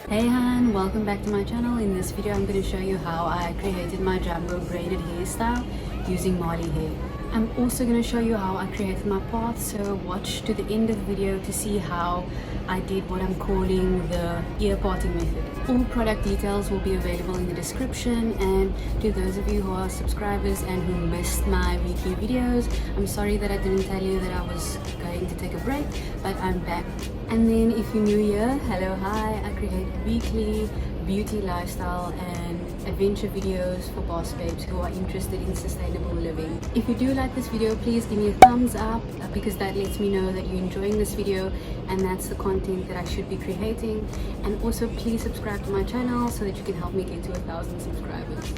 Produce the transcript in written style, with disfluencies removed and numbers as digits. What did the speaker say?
Hey Han, welcome back to my channel. In this video I'm going to show you how I created my jumbo braided hairstyle using Marley hair. I'm also going to show you how I created my path, so watch to the end of the video to see how I did what I'm calling the ear parting method. All product details will be available in the description, and to those of you who are subscribers and who missed my weekly videos, I'm sorry that I didn't tell you that I was going to take a break, but I'm back. And then if you're new here, hello, hi, I create weekly beauty, lifestyle and adventure videos for boss babes who are interested in sustainable living. If you do like this video, please give me a thumbs up because that lets me know that you're enjoying this video and that's the content that I should be creating. And also please subscribe to my channel so that you can help me get to 1,000 subscribers.